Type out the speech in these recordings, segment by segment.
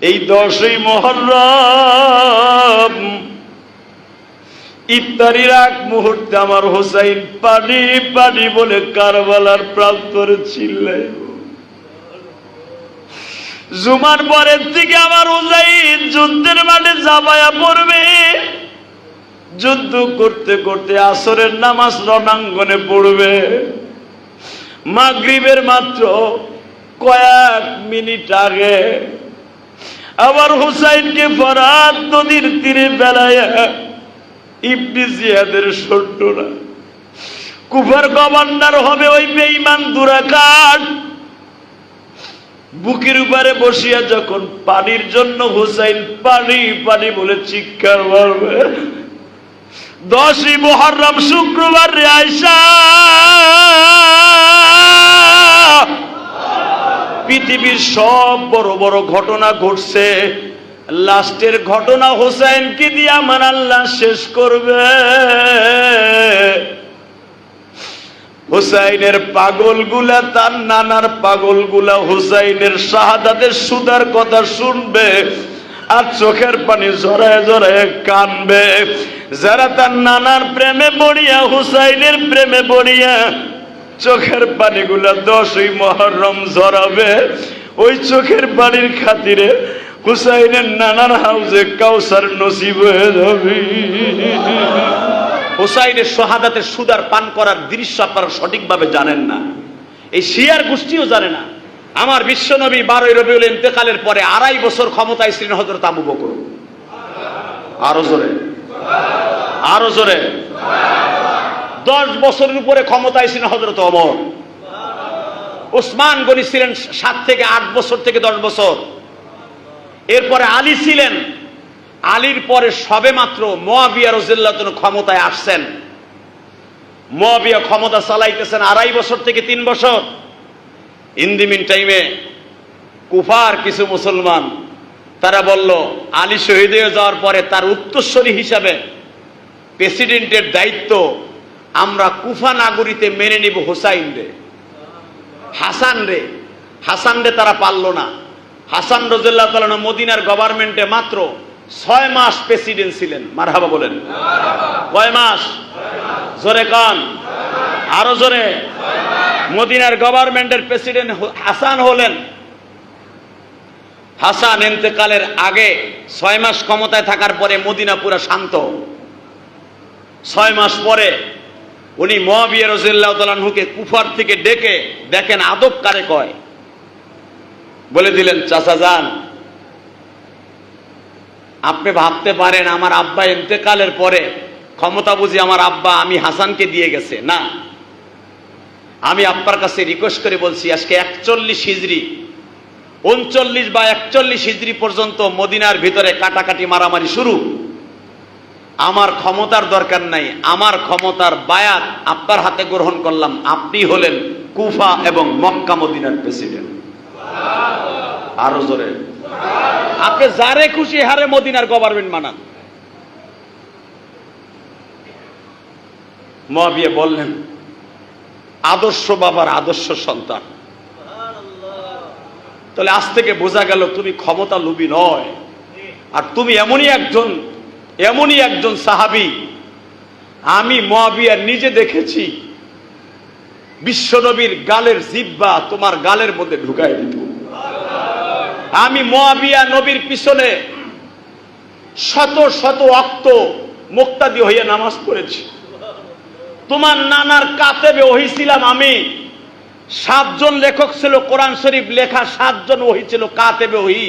এই 10ই মুহররম ইফতারির আগ মুহূর্তে আমার হোসাইন পানি পানি বলে কারবালার প্রান্তরে চিল্লায়। জুমার পরের থেকে আমার হোসাইন যুদ্ধের মাঠে ঝাঁপায়া পড়বে। যুদ্ধ করতে করতে আসরের নামাজ রণাঙ্গনে পড়বে। মাগরিবের মাত্র কয়েক মিনিট আগে আবার হুসাইনকে ফরাত নদীর তীরে বেলায় ইবনে জিয়াদের সৈন্যরা, কুফার গভর্নর হবে ওই বেঈমান দুরাকাত, বুকের উপরে বসিয়া যখন পানির জন্য হুসাইন পানি পানি বলে চিৎকার মারবে। 10ই মুহররম শুক্রবার রে আয়েশা, পৃথিবীর সব বড় বড় ঘটনা ঘটছে, লাস্টের ঘটনা হোসাইনকে দিয়ে আমার আল্লাহ শেষ করবে। হোসাইনের পাগলগুলা, তার নানার পাগলগুলা হোসাইনের শাহাদাতের সুদার কথা শুনবে আর চোখের পানি জড়ায় জড়ায় কানবে। যারা তার নানার প্রেমে পড়িয়া, হোসাইনের প্রেমে পড়িয়া চোখের পানিগুলা 10ই মুহররম ঝরাবে, ওই চোখের পানির খাতিরে হুসাইনের নানার হাউজে কাউসার নসিব হয়ে যাবে। হুসাইনের শাহাদাতের সুদার পান করার দৃশ্য আপনারা সঠিকভাবে জানেন না, এই শিয়ার গোষ্ঠীও জানে না। আমার বিশ্বনবী 12ই রবিউল ইন্তেকালের পরে 2.5 বছর ক্ষমতায় ছিলেন হযরত আবু বকর। আরো জোরে, আরো জোরে। 10 বছরের উপরে ক্ষমতায় ছিলেন হযরত ওমর। উসমান গনি ছিলেন 7 থেকে 8 বছর থেকে 10 বছর। এরপরে আলী ছিলেন। আলীর পরে সবে মাত্র মুয়াবিয়া রাদিয়াল্লাহু তাআলা ক্ষমতায় আসছেন। মুয়াবিয়া ক্ষমতা চালাইতেছেন 2.5 বছর থেকে 3 বছর। ইন দি মিন টাইমে কুফার কিছু মুসলমান তারা বলল, আলী শহীদ হয়ে যাওয়ার পরে তার উত্তরসূরি হিসাবে প্রেসিডেন্টের দায়িত্ব আমরা কুফা নাগরিতে মেনে নিব হুসাইন রে, হাসান রে। হাসান রে তারা পারল না। হাসান রাদিয়াল্লাহু তাআলা মদিনার গভর্নমেন্টে মাত্র 6 মাস প্রেসিডেন্ট ছিলেন। মারহাবা বলেন। কয় মাস? জোরে কান, আরো জোরে। মদিনার গভর্নমেন্টের প্রেসিডেন্ট হাসান হলেন। হাসান ইন্তেকালের আগে 6 মাস ক্ষমতায় থাকার পরে মদিনা পুরা শান্ত। 6 মাস পরে উনি মুয়াবিয়া রাদিয়াল্লাহু তাআলা আনহুকে কুফার থেকে ডেকে দেখেন আদব কারে কয়, বলে দিলেন, চাচা যান, আপনি ভাবতে পারেন আমার আব্বা ইন্তেকালের পরে ক্ষমতা বুঝি আমার আব্বা আমি হাসানকে দিয়ে গেছে। না, আমি আপনার কাছে রিকোয়েস্ট করে বলছি, আজকে 41 হিজরি, 39 বা 41 হিজরি পর্যন্ত মদিনার ভিতরে কাটাকাটি মারামারি শুরু। আমার ক্ষমতার দরকার নাই, আমার ক্ষমতার বায়াত আপনার হাতে গ্রহণ করলাম। আপনি হলেন কুফা এবং মক্কা মদিনার প্রেসিডেন্ট। আরো জোরে। আপনি যারে খুশি হারে মদিনার গভর্নমেন্ট মানান। মুয়াবিয়া বললেন, আদর্শ বাবার আদর্শ সন্তান। তাহলে আজ থেকে বোঝা গেল তুমি ক্ষমতা লোভী নয়, আর তুমি এমনই একজন সাহাবী। আমি মুয়াবিয়া নিজে দেখেছি বিশ্বনবীর গালের জিহ্বা তোমার গালের মধ্যে ঢুকাই দিত। আমি মুয়াবিয়া নবীর পিছনে শত শত ওয়াক্ত মুক্তাদি হইয়া নামাজ পড়েছি। তোমার নানার কাতেবে ওহী ছিলাম আমি। 7 জন লেখক ছিল কোরআন শরীফ লেখা, 7 জন ওহী ছিল কাতেবে ওহী।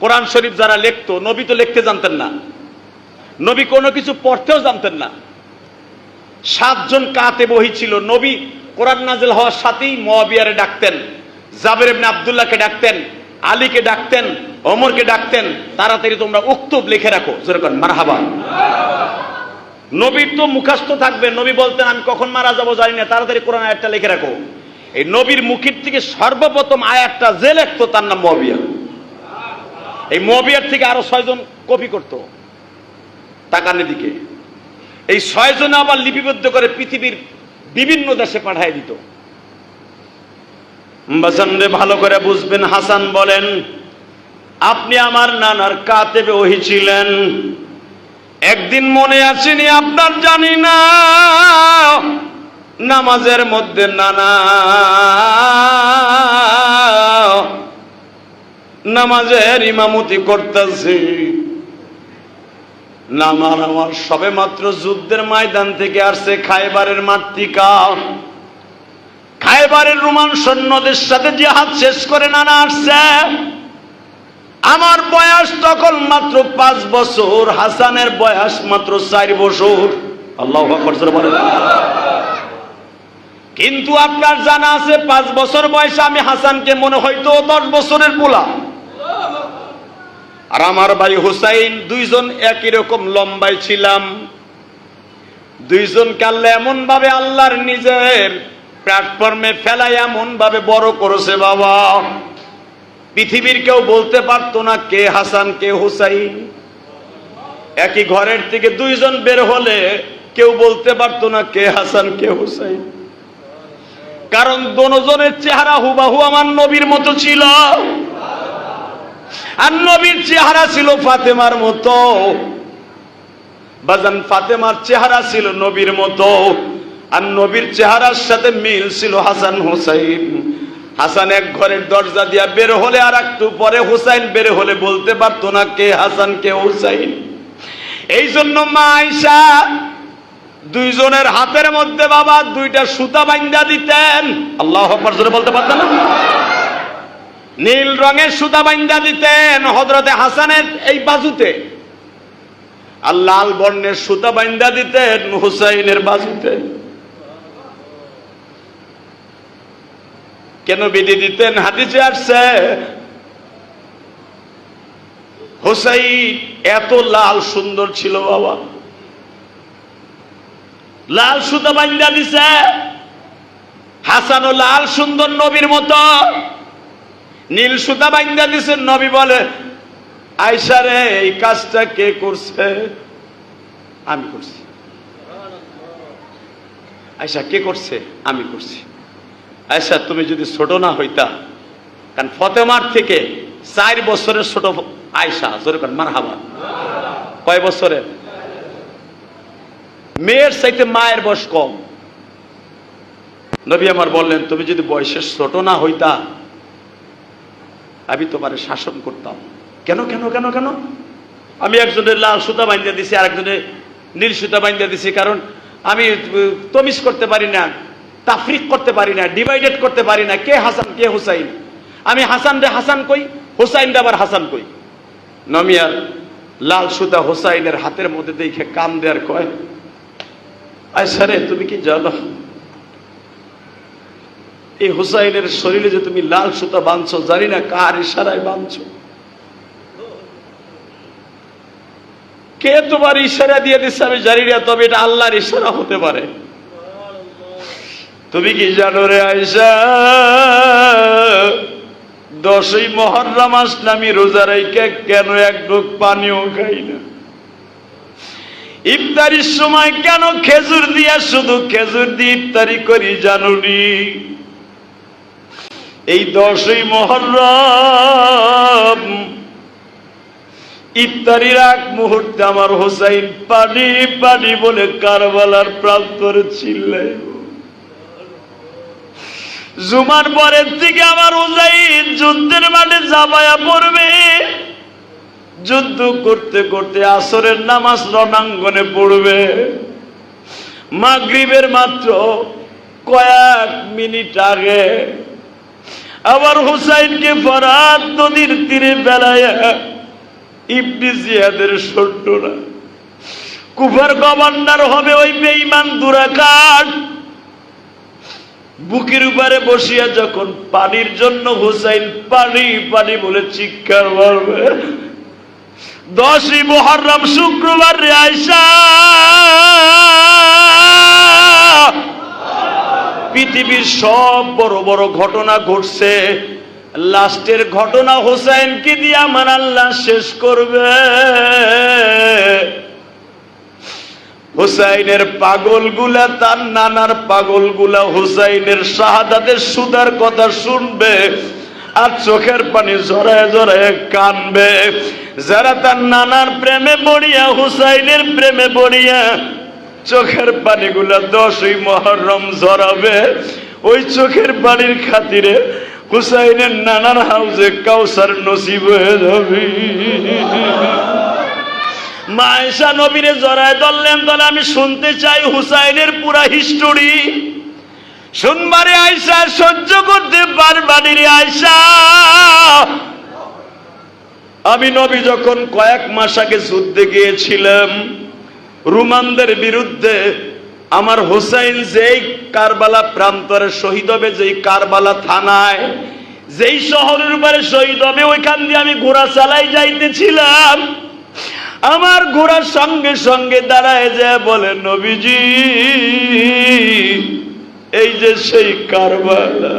কোরআন শরীফ যারা লিখতো, নবী তো লিখতে জানতেন না, নবী কোনো কিছু পড়তেও জানতেন না। 7 জন কাতেবে ওহী ছিল। নবী কোরআন নাযিল হওয়ার সাথেই মুয়াবিয়ারে ডাকতেন, জাবের ইবনে আব্দুল্লাহকে ডাকতেন, আলীকে ডাকতেন, ওমরকে ডাকতেন, তাড়াতাড়ি তোমরা উক্তুব লিখে রাখো। যেরকম মারহাবা। নবীর তো মুখস্থ থাকবে, নবী বলতেন আমি কখন মারা যাবো জানি না, তাড়াতাড়ি কোরআন আয়াতটা লিখে রাখো। এই নবীর মুখের থেকে সর্বপ্রথম আয়াতটা যে লিখতো তার নাম মুয়াবিয়া। এই মুয়াবিয়ার থেকে আরো 6 জন কপি করতো তাকানের দিকে। এই 6 জন আবার লিপিবদ্ধ করে পৃথিবীর বিভিন্ন দেশে পাঠিয়ে দিত। বাজানরে ভালো করে বুঝবেন। হাসান বলেন, আপনি আমার নানার কাতেবে ওহী ছিলেন। একদিন মনে আসেনি আপনার, জানি না, নামাজের মধ্যে নানা নামাজের ইমামতি করতেছে। আমার সবে মাত্র যুদ্ধের ময়দান থেকে আসছে, খায়বারের মাঠ থেকে। খায়বারের রোমান সৈন্যদের সাথে জিহাদ শেষ করে নানা আসছে। আমার বয়স তখন মাত্র 5 বছর, হাসানের বয়স মাত্র 4 বছর। আল্লাহু আকবার জোরে বলেন। কিন্তু আপনার জানা আছে 5 বছর বয়সে আমি হাসানকে মনে হয়তো 10 বছরের পোলা। আর আমার ভাই হুসাইন, দুইজন একই রকম লম্বাই ছিলাম। দুইজনকে আল্লাহ এমন ভাবে আল্লাহর নিজের প্ল্যাটফর্মে ফেলাই এমন ভাবে বড় করেছে বাবা, পৃথিবীর কেউ বলতে পারতো না কে হাসান কে হুসাইন। একই ঘরের থেকে দুইজন বের হলে কেউ বলতে পারতো না কে হাসান কে হুসাইন, কারণ দুজনের চেহারা হুবাহু আমার নবীর মতো ছিল। আর নবীর চেহারা ছিল ফাতেমার মতো। বাজান, ফাতেমার চেহারা ছিল নবীর মতো, আর নবীর চেহারার সাথে মিল ছিল হাসান হুসাইন। হাসান এক ঘরের দরজা দিয়া বের হলে আর একটু পরে হুসাইন বের হলে বলতে পারতো না কে হাসান কে হুসাইন। এই জন্য মা আয়েশা দুইজনের হাতের মধ্যে বাবা 2টা সুতা বাইন্ধা দিতেন। আল্লাহু আকবার জোরে বলতে পারতেন না? নীল রঙের সুতা বাইন্ধা দিতেন হযরতে হাসানের এই বাজুতে, আর লাল বর্ণের সুতা বাইন্ধা দিতেন হুসাইনের বাজুতে। কেন বিধি দিতেন? হাদিসে আসছে হুসাইন এত লাল সুন্দর ছিল বাবা, লাল সুতা বাইন্ধা দিছে। হাসানও লাল সুন্দর নবীর মতো, নীল সুতা বাইন্ধা দিছে। নবী বলে, আয়েশা রে, এই কাজটা কে করছে? আমি করছি। আয়েশা, কে করছে? আমি করছি। আয়েশা, তুমি যদি ছোট না হইতা, কারণ ফাতেমার থেকে 4 বছরের ছোট আয়েশা। জোরে করেন মারহাবা। কয় বছরের? মেয়ের চাইতে মায়ের বয়স কম। নবী আমার বললেন, তুমি যদি বয়সের ছোট না হইতা, আমি তোমারে শাসন করতাম। কেন কেন কেন কেন? আমি একজনের লাল সুতা বাইন্ধা দিছি, আর একজনের নীল সুতা বাইন্ধা দিছি, কারণ আমি তমিজ করতে পারি না, তাফরিক করতে পারি না, ডিভাইডেড করতে পারি না কে হাসান কে হুসাইন। আমি হাসান রে হাসান কই, হুসাইন রে আবার হাসান কই। নবী আর লাল সুতা হুসাইনের হাতের মধ্যে দেখে কান দেয়ার কয়, আয়েশা রে, তুমি কি জানো এই হুসাইনের শরীরে যে তুমি লাল সুতা বাঁধছো, জানি না কার ইশারায় বাঁধছো, কে তোমার ইশারা দিয়ে দিচ্ছে আমি জানি না, তবে এটা আল্লাহর ইশারা হতে পারে। তুমি কি জানো রে আয়েশা, 10ই মুহররম আসলে আমি রোজা রাইখা কেন এক ঢোক পানিও খাই না? ইফতারির সময় কেন খেজুর দিয়া, শুধু খেজুর দিয়ে ইফতারি করি জানুনি? এই 10ই মুহররম ইফতারির আগ মুহূর্তে আমার হুসাইন পানি পানি বলে কারবালার প্রান্তরে চিল্লায়। জুমার পরের থেকে আমার হুসাইন যুদ্ধের মাঠে ঝাঁপায়া পড়বে। যুদ্ধ করতে করতে আসরের নামাজ রণাঙ্গনে পড়বে। মাগরিবের মাত্র কয়েক মিনিট আগে আবার হুসাইনকে ফরাত নদীর তীরে বেলায়া ইবনে জিয়াদের সৈন্যরা, কুফার গভর্নর হবে ওই বেঈমান দুরাকাত, বুকের উপরে বসিয়া যখন পানির জন্য হুসাইন পানি পানি বলে চিৎকার মারবে। 10ই মুহররম শুক্রবার রে আয়েশা, পৃথিবীর সব বড় বড় ঘটনা ঘটছে, লাস্টের ঘটনা হুসাইনকে দিয়ে আমার আল্লাহ শেষ করবে। হুসাইনের পাগলগুলা, তার নানার পাগলগুলা হুসাইনের শাহাদাতের সুদার কথা শুনবে, আর চোখের পানি জড়ায় জড়ায় কানবে। যারা তার নানার প্রেমে পড়িয়া, হুসাইনের প্রেমে পড়িয়া চোখের পানিগুলা 10ই মুহররম ঝরাবে, ওই চোখের পানির খাতিরে হুসাইনের নানার হাউজে কাউসার নসিব হয়ে যাবে। মা আয়েশা নবীরে জড়ায় ধরলেন, তাহলে আমি শুনতে চাই হুসাইনের পুরা হিস্টোরি। শুনবারে আয়েশা, সহ্য করতে পারবানি রে আয়েশা। আমি নবী যখন কয়েক মাস আগে যুদ্ধে গিয়েছিলাম রোমানদের বিরুদ্ধে, আমার হুসাইন যেই কারবালা প্রান্তরে শহীদ হবে, যেই কারবালা থানায়, যেই শহরের উপরে শহীদ হবে, ওইখান দিয়ে আমি ঘোড়া চালাই যাইতেছিলাম। আমার ঘোড়ার সঙ্গে সঙ্গে দাঁড়ায় যায় বলে, নবীজি এই যে সেই কারবালা,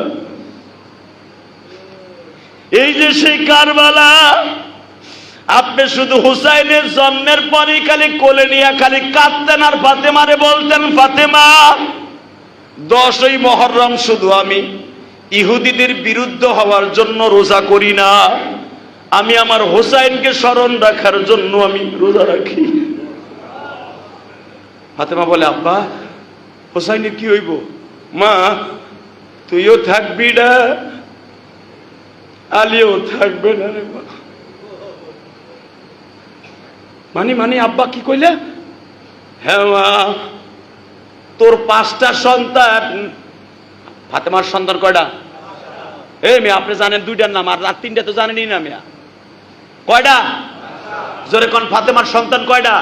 এই যে সেই কারবালা। আপনি শুধু হুসাইনের জন্মের পরই খালি কোলে নিয়ে খালি কাঁদতেন আর ফাতেমারে বলতেন, ফাতেমা 10ই মুহররম শুধু আমি ইহুদিদের বিরুদ্ধে হওয়ার জন্য রোজা করি না, আমি আমার হুসাইনকে স্মরণ রাখার জন্য আমি রোজা রাখি। ফাতেমা বলে, আব্বা হুসাইনের কি হইব? মা তুইও থাকবি না, আলীও থাকবে না রে মা। মানি আব্বা কি কইলে? হ্যাঁ মা, তোর 5টা সন্তান। ফাতেমার সন্তান কয়টা? মেয়ে আপনি জানেন 2টার নাম, আর 3টা তো জানেনই না। মেয়া কয়টা? জোরে কোন, ফাতেমার সন্তান কয়টা?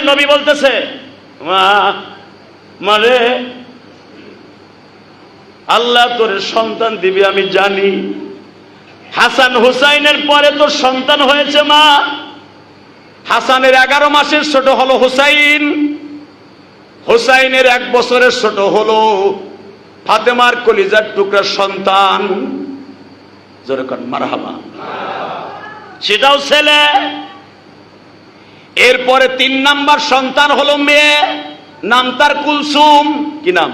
নবী বলতেছে, মা মানে আল্লাহ তোর সন্তান দিবি আমি জানি। হাসান হুসাইনের পরে তোর সন্তান হয়েছে মা। হাসানের 11 মাসের ছোট হলো হুসাইন, হুসাইনের 1 বছরের ছোট হলো ফাতেমার কলিজার টুকরা সন্তান। জোরে কোন মারহাবা। সেটাও ছেলে। এরপরে 3 নাম্বার সন্তান হলো মেয়ে, নাম তার কুলসুম। কি নাম?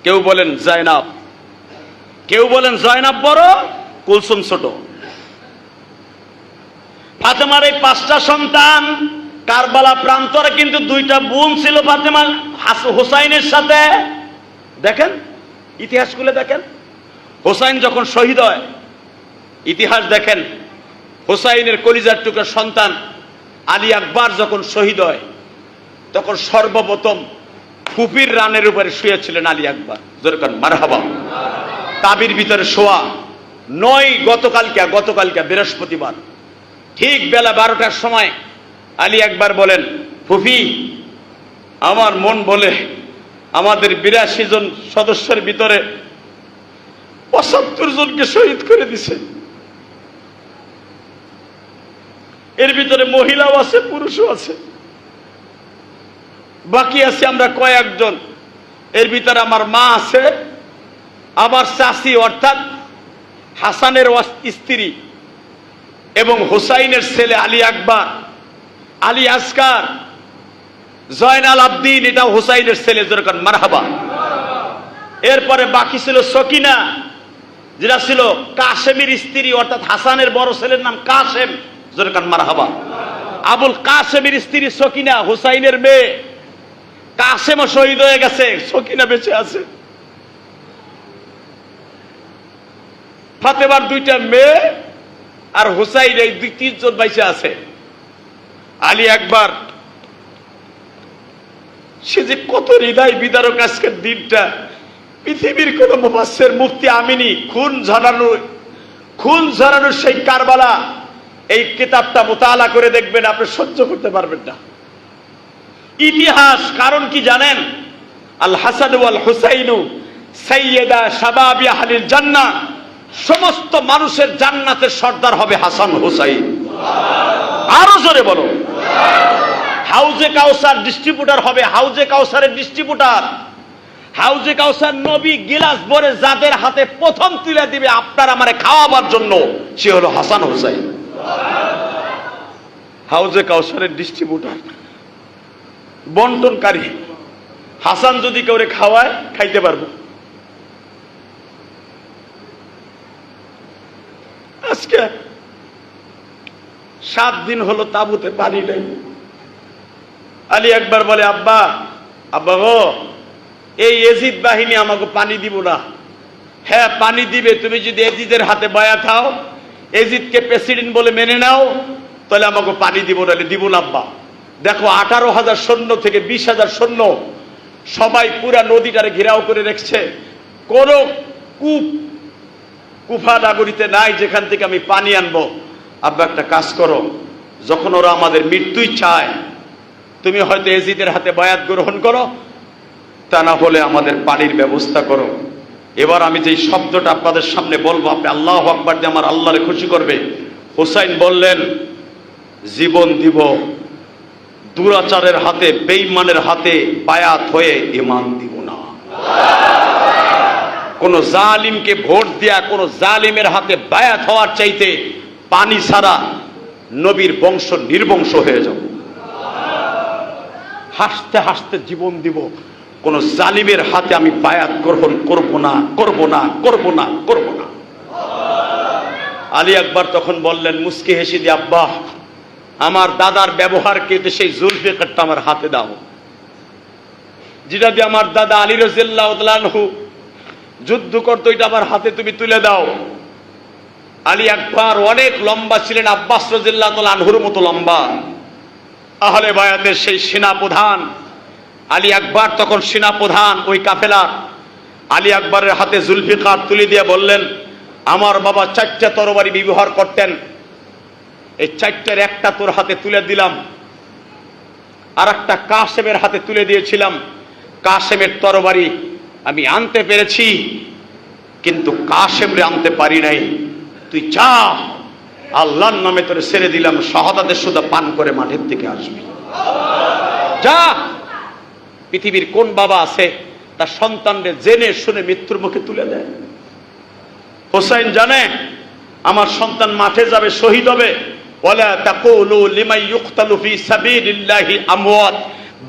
কেউ বলেন জয়নাব, কেউ বলেন জয়নাব বড়, কুলসুম ছোট। ফাতেমার এই 5টা সন্তান। কারবালা প্রান্তরে কিন্তু 2টা বোন ছিল ফাতেমা হুসাইনের সাথে। দেখেন ইতিহাস খুলে দেখেন, হুসাইন যখন শহীদ হয়, ইতিহাস দেখেন, হুসাইনের কলিজার টুকরা সন্তান আলী আকবর যখন শহীদ হয়, তখন সর্বপ্রথম ফুপির রানের উপরে শুয়েছিলেন আলী আকবর। যেরকম মারহাবা। তাবির ভিতরে শোয়া 9 গতকালকে বৃহস্পতিবার ঠিক বেলা 12টার সময় আলী আকবর বলেন, ফুফি আমার মন বলে আমাদের 82 জন সদস্যের ভিতরে 75 জনকে শহীদ করে দিছে। এর ভিতরে মহিলাও আছে, পুরুষও আছে, বাকি আছে আমরা কয়েকজন। এর ভিতরে আমার মা আছে, আমার চাচি অর্থাৎ হাসানের স্ত্রী এবং হুসাইনের ছেলে আলী আকবর, আলী আসকার, জয়নাল আবদিন, এটা হুসাইনের ছেলে। যেরকম মারহাবা। এরপরে বাকি ছিল সকিনা, যেটা ছিল কাসেমের স্ত্রী, অর্থাৎ হাসানের বড় ছেলের নাম কাসেম। যেরকম মারহাবা। আবুল কাসেমের স্ত্রী সকিনা, হুসাইনের মেয়ে। কাসেমও শহীদ হয়ে গেছে, সকিনা বেঁচে আছে। ফাতেমার 2টা মেয়ে আর হুসাইন এই 2-3 জন বেঁচে আছে। আলী আকবর সে যে কত হৃদয় বিদারক আজকের দিনটা। পৃথিবীর কোন মুফাসসির মুফতি আমিনী খুন ঝরানোর সেই কারবালা, এই কিতাবটা মুতালা করে দেখবেন, আপনি সহ্য করতে পারবেন না। ইতিহাস কারণ কি জানেন? আল হাসান ওয়াল হুসাইনু সাইয়্যিদা শাবাবি আহলিল জান্নাহ। সমস্ত মানুষের জান্নাতের সর্দার হবে হাসান হুসাইন। আরো জোরে বলো। হাউজে কাউসার ডিস্ট্রিবিউটর হবে, হাউজে কাউসারের ডিস্ট্রিবিউটর। হাউজে কাউসার নবী গিলাস ভরে যাদের হাতে প্রথম তুলে দিবে আপনার আমারে খাওয়াবার জন্য, সে হলো হাসান হুসাইন। হাউজে কাউসারের ডিস্ট্রিবিউটর, বন্টনকারী। হাসান যদি কেউ খাওয়ায় খাইতে পারবো। আজকে 7 দিন হলো তাঁবুতে পানি নেই। আলী একবার বলে, আব্বা আব্বা গো, এই এজিদ বাহিনী আমাকে পানি দিব না। হ্যাঁ পানি দিবে, তুমি যদি এজিদের হাতে বায়াত হও, এজিদকে প্রেসিডেন্ট বলে মেনে নাও, তাহলে আমাকে পানি দিব, নাহলে দিব না আব্বা। দেখো 18,000 সৈন্য থেকে 20,000 সৈন্য সবাই পুরা নদীটারে ঘেরাও করে রেখেছে। কোন কুফা নাগরিতে নাই যেখান থেকে আমি পানি আনবো। আব্বা একটা কাজ করো, যখন ওরা আমাদের মৃত্যুই চায়, তুমি হয়তো এজিদের হাতে বায়াত গ্রহণ করো, তা না হলে আমাদের পানির ব্যবস্থা করো। এবার আমি যে শব্দটা আপনাদের সামনে বলবো, আপনি আল্লাহু আকবার দিয়ে আমার আল্লাহরে খুশি করবে। হুসাইন বললেন, জীবন দিব, দুরাচারের হাতে, বেঈমানের হাতে বায়াত হয়ে ঈমান দিব না। কোন জালিমকে ভোট দেয়া, কোন জালিমের হাতে বায়াত হওয়ার চাইতে পানি ছাড়া নবীর বংশ নির্বংশ হয়ে যাব। হাসতে হাসতে জীবন দিব, কোন জালিমের হাতে আমি বায়াত গ্রহণ করব না, করব না, করব না, করব না। আলী আকবর তখন বললেন মুস্কি হেসে দিয়ে, আব্বা আমার দাদার ব্যবহার কেটে সেই জুলফিকারটা আমার হাতে দাও, যেটা দিয়ে আমার দাদা আলী রাদিয়াল্লাহু তাআলা আনহু যুদ্ধ করতো, এটা আমার হাতে তুমি তুলে দাও। আলী আকবর অনেক লম্বা ছিলেন, আব্বাস রাদিয়াল্লাহু তাআলা আনহুর মতো লম্বা। আহলে বায়াতের সেই সেনাপ্রধান আলী আকবর, তখন সেনাপ্রধান ওই কাফেলা। আলী আকবরের হাতে জুলফিকার তুলে দিয়ে বললেন, আমার বাবা 4টা তরবারি ব্যবহার করতেন, এই 4টার একটা তোর হাতে তুলে দিলাম, আর একটা কাসেমের হাতে তুলে দিয়েছিলাম। কাসেমের তরবারি আমি আনতে পেরেছি, কিন্তু কাসেমরে আনতে পারি নাই। তুই যা, আল্লাহর নামে তোরে ছেড়ে দিলাম, শাহাদাতের সুদা পান করে মাঠের থেকে আসবি, যা। পৃথিবীর কোন বাবা আছে তার সন্তানদের জেনে শুনে মৃত্যুর মুখে তুলে দেয়? হোসাইন জানে আমার সন্তান মাঠে যাবে, শহীদ হবে। ওয়ালা তাকুলু লিমান ইউকতালু ফি সাবিলিল্লাহি আমওয়াত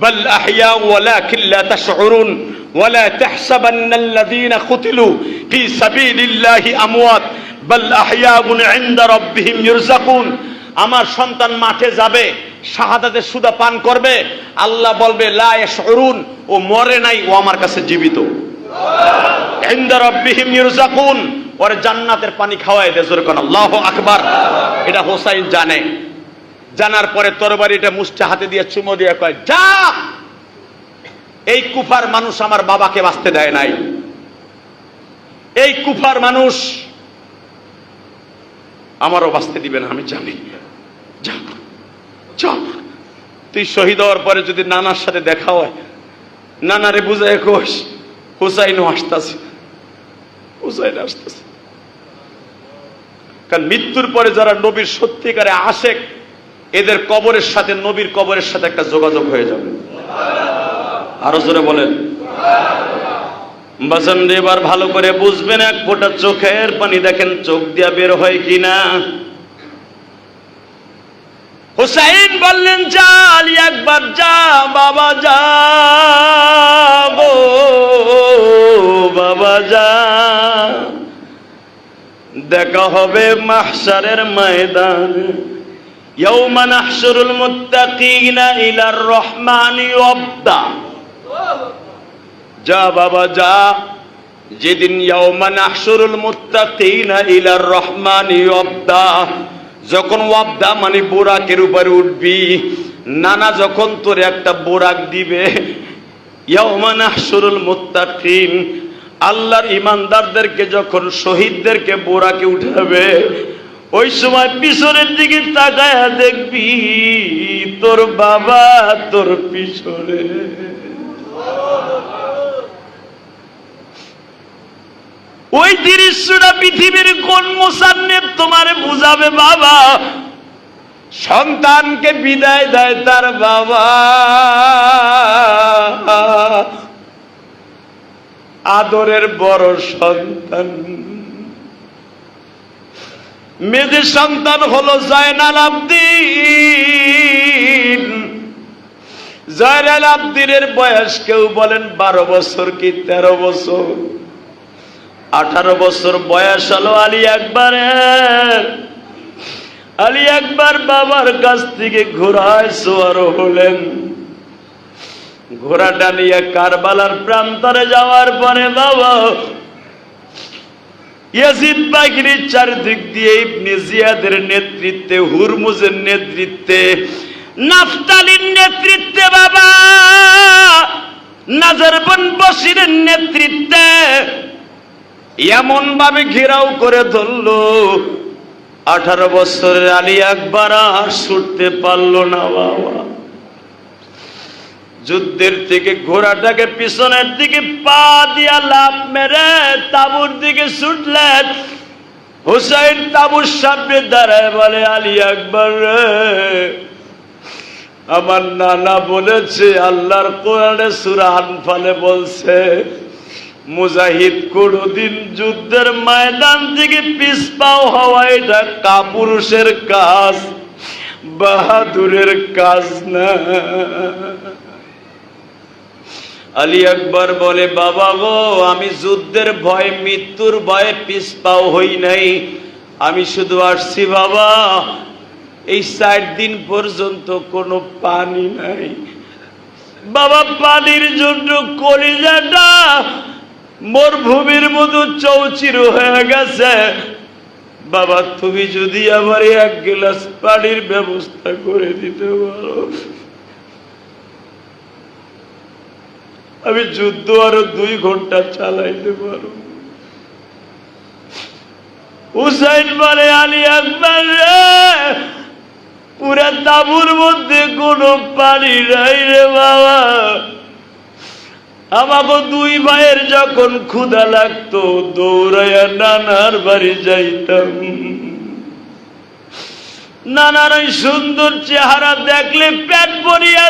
বাল আহইয়া ওয়ালাকিন লা তাশউরুন ওয়ালা তাহসাবান্নাল্লাযীনা কুতিলু ফি সাবিলিল্লাহি আমওয়াত বাল আহইয়াউন ইনদা রাব্বিহিম ইরযাকুন। আমার সন্তান মাঠে যাবে, শাহাদাতের সুদা পান করবে, আল্লাহ বলবে লা ইয়াশউরুন, ও মরে নাই, ও আমার কাছে জীবিত। ইনদা রাব্বিহিম ইরযাকুন, ওরে জান্নাতের পানি খাওয়ায় দে। জোরে কোন আল্লাহু আকবার। এটা হোসাইন জানে। জানার পরে তরবারিটা মুষ্টি হাতে দিয়ে চুমো দিয়ে কয়, যা, এই কুফার মানুষ আমার বাবাকে বাঁচতে দেয় নাই, এই কুফার মানুষ আমারও বাঁচতে দিবে না, আমি জানি। যা যা, তুই শহীদ হওয়ার পরে যদি নানার সাথে দেখা হয়, নানারে বুঝায় কোষ হুসাইনও আসতেছে, হুসাইন আসতেছে। কারণ মৃত্যুর পরে যারা নবীর সত্যিকারে আশেক, এদের কবরের সাথে নবীর কবরের সাথে একটা যোগাযোগ হয়ে যাবে। আরো জোরে বলেন। বাজান এবার ভালো করে বুঝবেন, এক ফোঁটা চোখের পানি দেখেন চোখ দিয়া বের হয় কিনা। হুসাইন বললেন, যা আলী আকবর যা, বাবা যা, গো বাবা যা, দেখা হবে মাহশারের ময়দানে। ইয়াউমা নাহশুরুল মুত্তাকিনা ইলার রহমানি ওয়াবদা। যা বাবা যা, যেদিন ইয়াউমা নাহশুরুল মুত্তাকিনা ইলার রহমানি ওয়াবদা, যখন ওয়াবদা মানে বোরাকের উপরে উঠবি, নানা যখন তোর একটা বোরাক দিবে, ইয়াউমা নাহশুরুল মুত্তাকিন, আল্লাহর ইমানদারদেরকে যখন শহীদদেরকে বোরাকে উঠাবে, ওই সময় পিছনের দিকে তাকায়া দেখবি তোর বাবা তোর পিছনে। ওই দৃশ্যটা পৃথিবীর কোন মুসান্নিফ তোমারে বুঝাবে বাবা? সন্তানকে বিদায় দেয় তার বাবা, আদরের বড় সন্তান, মেয়েদের সন্তান হলো জয়নাল আবদিন। জয়নাল আবদিনের বয়স কেউ বলেন 12 বছর কি 13 বছর, 18 বছর বয়স হলো আলী আকবরের। আলী একবার বাবার কাছ থেকে ঘোড়ায় সওয়ার হলেন। ঘোড়াটা নিয়ে কারবালার প্রান্তরে যাওয়ার পরে বাবা ইয়াজিদ বাহিনীর চারদিক দিয়ে ইবনে জিয়াদের নেতৃত্বে, হুরমুজের নেতৃত্বে, নাফতালির নেতৃত্বে, বাবা নাজার বিন বশিরের নেতৃত্বে এমন ভাবে ঘেরাও করে ধরলো, 18 বছরের আলী আকবর আর ছুটতে পারলো না। বাবা যুদ্ধের থেকে ঘোড়াটাকে পিছনের দিকে পা দিয়া লাফ মেরে তাঁবুর দিকে ছুটলেন। হুসাইন তাঁবুর সামনে দাঁড়ায় বলে, আলী আকবর রে, আমার নানা বলেছে, আল্লাহর কোরআনে সূরা আনফালে বলছে, মুজাহিদ কোনদিন যুদ্ধের ময়দান থেকে পিছপাও হওয়া এটা কাপুরুষের কাজ, বাহাদুরের কাজ না। আলী আকবর বলে, বাবা গো, আমি যুদ্ধের ভয়ে, মৃত্যুর ভয়ে পিছপাও হই নাই, আমি শুধু আসছি বাবা, এই 4 দিন পর্যন্ত কোনো পানি নাই বাবা, পানির জন্য কলিজাটা মরুভূমির মতো চৌচির হয়ে গেছে বাবা, তুমি যদি আমার 1 গ্লাস পানির ব্যবস্থা করে দিতে পারো, আমি যুদ্ধ আরো 2 ঘন্টা চালাইতে পারো। হুসাইন বলে, আলী আকবর রে, পুরা তাঁবুর মধ্যে কোনো পানি নাই রে বাবা, আমাকে 2 ভাইয়ের যখন ক্ষুধা লাগতো দৌড়াইয়া নানার বাড়ি যাইতাম, নানার ওই সুন্দর চেহারা দেখলে পেট ভরিয়া